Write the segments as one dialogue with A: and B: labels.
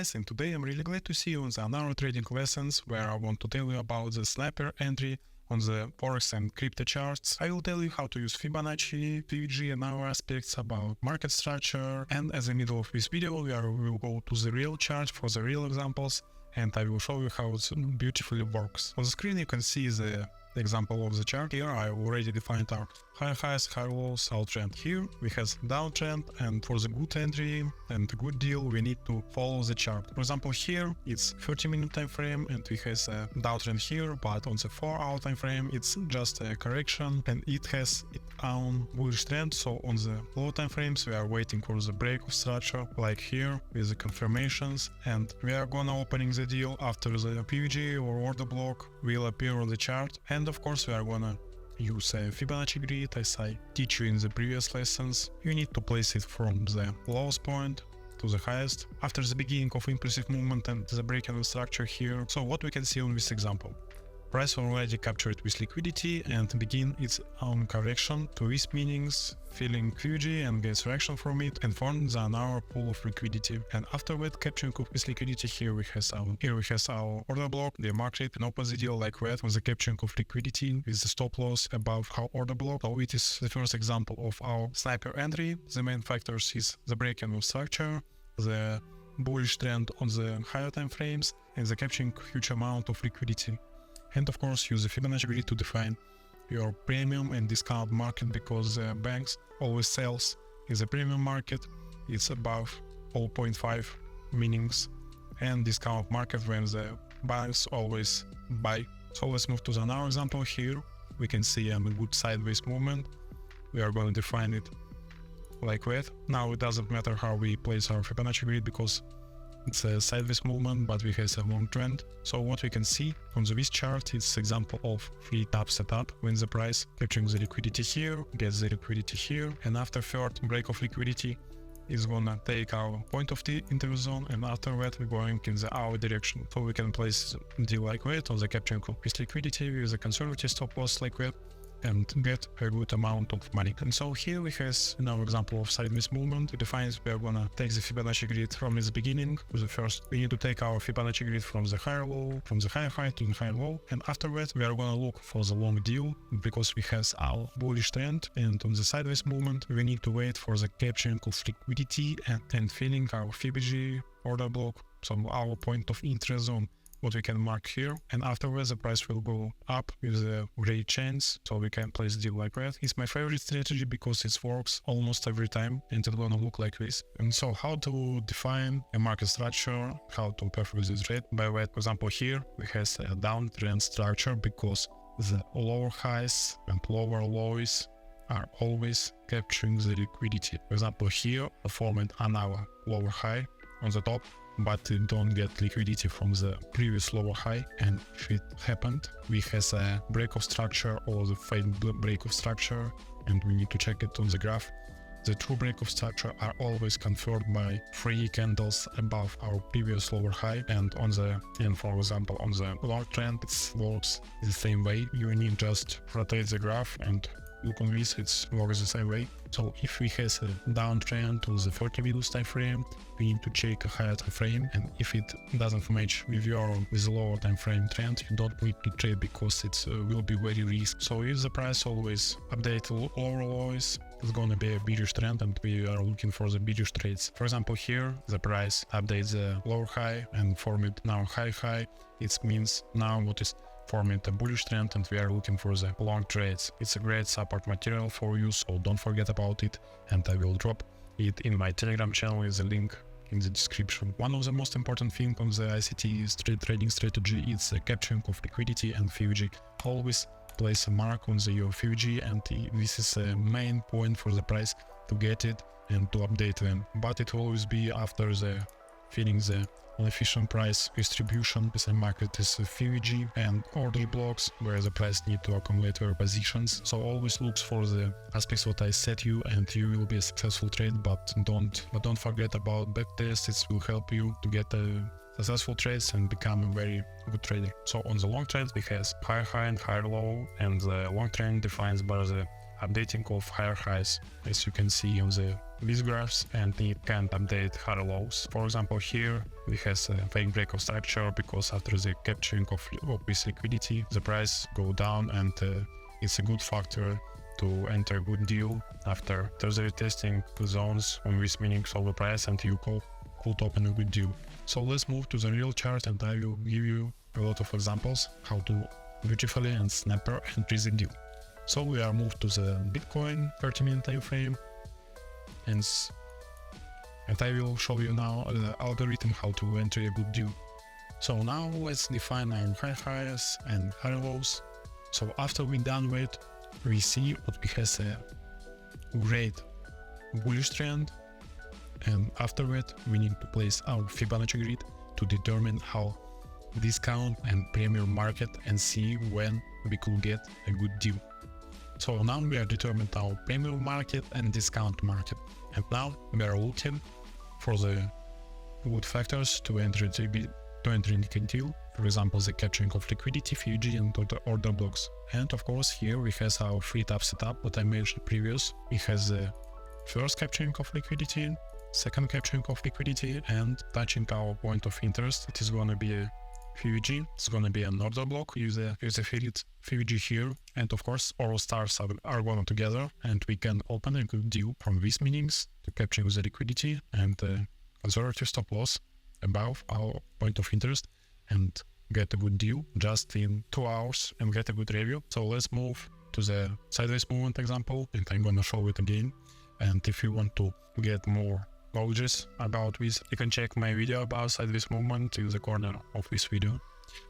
A: guys, and today I'm really glad to see you on the another trading lessons where I want to tell you about the sniper entry on the forex and crypto charts. I will tell you how to use Fibonacci, PVG and other aspects about market structure, and as the middle of this video we will go to the real chart for the real examples, and I will show you how it beautifully works. On the screen you can see the example of the chart. Here I already defined our high highs, high lows, our trend. Here we have downtrend, and for the good entry and a good deal we need to follow the chart. For example, here it's 30-minute time frame and we have a downtrend here, but on the 4-hour time frame it's just a correction and it has its own bullish trend. So on the low time frames we are waiting for the break of structure like here with the confirmations, and we are gonna opening the deal after the PVG or order block will appear on the chart. And of course we are gonna use a Fibonacci grid as I teach you in the previous lessons. You need to place it from the lowest point to the highest after the beginning of impulsive movement and the breaking of structure here. So what we can see on this example: price already captured with liquidity and begin its own correction to these meanings, filling PVG and gets reaction from it and forms another pool of liquidity. And after that capturing of this liquidity, here we have our order block, the market and open the deal like that with the capturing of liquidity with the stop loss above our order block. So it is the first example of our sniper entry. The main factors is the breaking of structure, the bullish trend on the higher time frames, and the capturing huge amount of liquidity. And of course use the Fibonacci grid to define your premium and discount market, because banks always sells in the premium market, it's above 0.5 meanings, and discount market when the banks always buy. So let's move to another example. Here we can see a good sideways movement. We are going to define it like that. Now it doesn't matter how we place our Fibonacci grid because it's a sideways movement, but we have a long trend. So what we can see on this chart is example of 3-tap setup, when the price capturing the liquidity here, gets the liquidity here, and after third break of liquidity is gonna take our point of the interval zone, and after that we're going in the our direction. So we can place deal like that on the capturing of this liquidity with a conservative stop loss like that and get a good amount of money. And so here we have now example of sideways movement. It defines we are gonna take the Fibonacci grid from its beginning. To the first, we need to take our Fibonacci grid from the higher low, from the higher high to the higher low, and after that we are gonna look for the long deal because we have our bullish trend, and on the sideways movement we need to wait for the capturing of liquidity and filling our PVG order block, so our point of interest zone, what we can mark here, and afterwards the price will go up with the gray chains, so we can place deal like that. It's my favorite strategy because it works almost every time and it's gonna look like this. And so how to define a market structure, how to perform this trade? By way, for example, here we have a downtrend structure because the lower highs and lower lows are always capturing the liquidity. For example, here I formed another lower high on the top, but it don't get liquidity from the previous lower high, and if it happened, we has a break of structure or the failed break of structure, and we need to check it on the graph. The true break of structure are always confirmed by 3 candles above our previous lower high, and for example on the long trend it works the same way. You need just rotate the graph and look on this, it works the same way. So if we have a downtrend to the 30 minutes time frame, we need to check a higher time frame, and if it doesn't match with the lower time frame trend, you don't need to trade because it will be very risky. So if the price always update lower lows, it's gonna be a bearish trend and we are looking for the bearish trades. For example, here the price updates the lower high and form it now high. It means now what is forming a bullish trend and we are looking for the long trades. It's a great support material for you, so don't forget about it, and I will drop it in my Telegram channel with a link in the description. One of the most important things on the ICT trading strategy is the capturing of liquidity and PVG. Always place a mark on your PVG, and this is a main point for the price to get it and to update them, but it will always be after the filling the efficient price distribution. The same market is PVG and order blocks where the price need to accumulate their positions. So always looks for the aspects what I set you and you will be a successful trade, but don't forget about backtests. It will help you to get successful trades and become a very good trader. So on the long trend we have higher high and higher low, and the long trend defines by the updating of higher highs, as you can see on these graphs, and it can't update higher lows. For example, here we have a fake break of structure because after the capturing of this liquidity, the price go down, and it's a good factor to enter a good deal after the retesting zones on this meanings of the price, and you could open a good deal. So let's move to the real chart, and I will give you a lot of examples how to beautifully and snapper enter the deal. So we are moved to the Bitcoin 30-minute time frame, and I will show you now the algorithm how to enter a good deal. So now let's define our high highs and high lows. So after we done with, we see what we has a great bullish trend, and after that we need to place our Fibonacci grid to determine how discount and premium market and see when we could get a good deal. So now we are determined our premium market and discount market, and now we are looking for the good factors to enter a good deal. For example, the capturing of liquidity, FUG, and order blocks. And of course, here we have our free tab setup, what I mentioned previous. It has the first capturing of liquidity, second capturing of liquidity, and touching our point of interest. It is going to be a FUG, it's going to be an order block. Use a FUG here, and of course all stars are going together, and we can open a good deal from these meanings to capturing the liquidity and conservative stop loss above our point of interest, and get a good deal just in 2 hours and get a good review. So let's move to the sideways movement example, and I'm going to show it again. And if you want to get more knowledge about this, you can check my video about sideways movement in the corner of this video.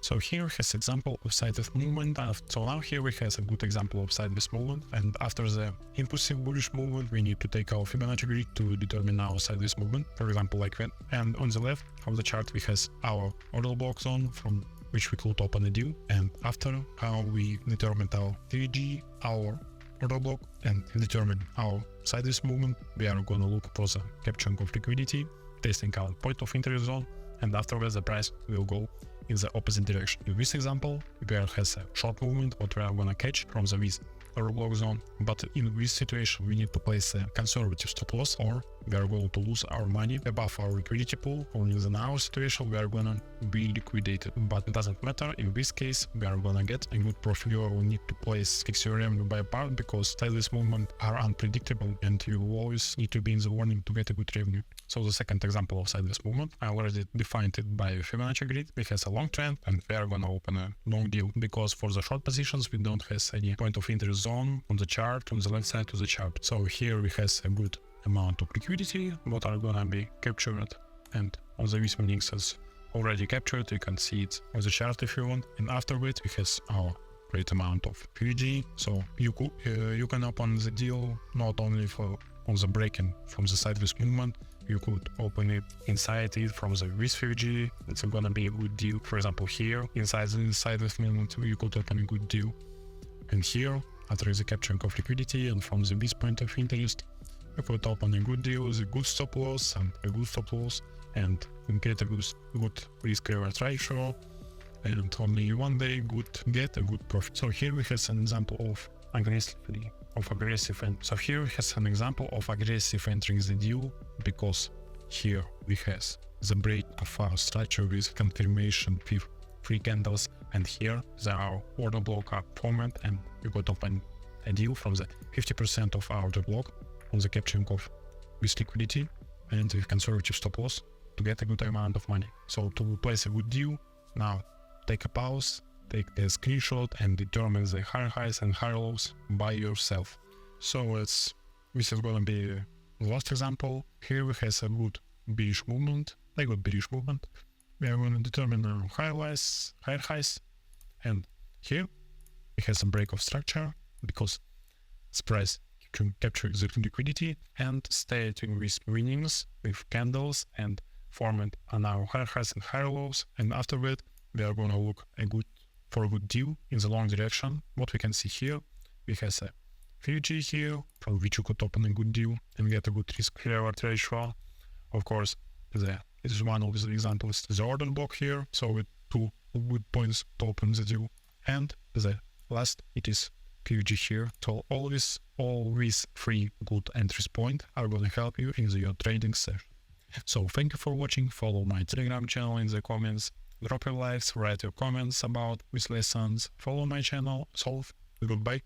A: So here has example of sideways movement. So now here we have a good example of sideways movement, and after the impulsive bullish movement we need to take our Fibonacci grid to determine our sideways movement, for example like that. And on the left of the chart we have our order block zone from which we could open a deal, and after how we determined our TG, our order block, and determine our sideways movement, we are going to look for the capturing of liquidity, testing our point of interest zone, and afterwards the price will go in the opposite direction. In this example, there has a short movement what we are going to catch from the this order block zone, but in this situation we need to place a conservative stop loss, or we are going to lose our money above our liquidity pool. Only in our situation we are going to be liquidated, but it doesn't matter. In this case we are going to get a good profit. You will need to place fix your revenue by part because sideways movements are unpredictable, and you always need to be in the warning to get a good revenue. So the second example of sideways movement, I already defined it by Fibonacci grid. It has a long trend, and we are going to open a long deal because for the short positions we don't have any point of interest zone on the chart on the left side of the chart. So here we have a good amount of liquidity what are gonna be captured, and on the this meanings is already captured. You can see it on the chart if you want, and after it we have our great amount of FUG. So you can open the deal not only for on the breaking from the sideways movement, you could open it inside it from the with FUG. It's gonna be a good deal. For example, here inside the sideways movement you could open a good deal, and here after the capturing of liquidity and from the this point of interest you could open a good deal with a good stop loss and a good stop loss, and get a good risk reward ratio, and only one day get a good profit. So here we have an example of aggressive and so here we have an example of aggressive entering the deal, because here we have the break of our structure with confirmation with 3 candles, and here there are order block up format, and you could open a deal from the 50% of our order block on the capturing of this liquidity and with conservative stop loss to get a good amount of money. So to place a good deal, now take a pause, take a screenshot, and determine the higher highs and higher lows by yourself. So this is going to be the last example. Here we have a good bearish movement, We are going to determine our higher highs, and here it has a break of structure because this price can capture the liquidity and stay with winnings with candles and format on our higher highs and higher lows, and after that we are going to look for a good deal in the long direction. What we can see here, we have a FUG here from which you could open a good deal and get a good risk reward ratio. Of course, this is one of the examples, the order block here, so with 2 good points to open the deal, and the last it is PVG here. So always 3 good entries point are gonna help you in your trading session. So thank you for watching. Follow my Telegram channel in the comments. Drop your likes, write your comments about these lessons. Follow my channel. So goodbye.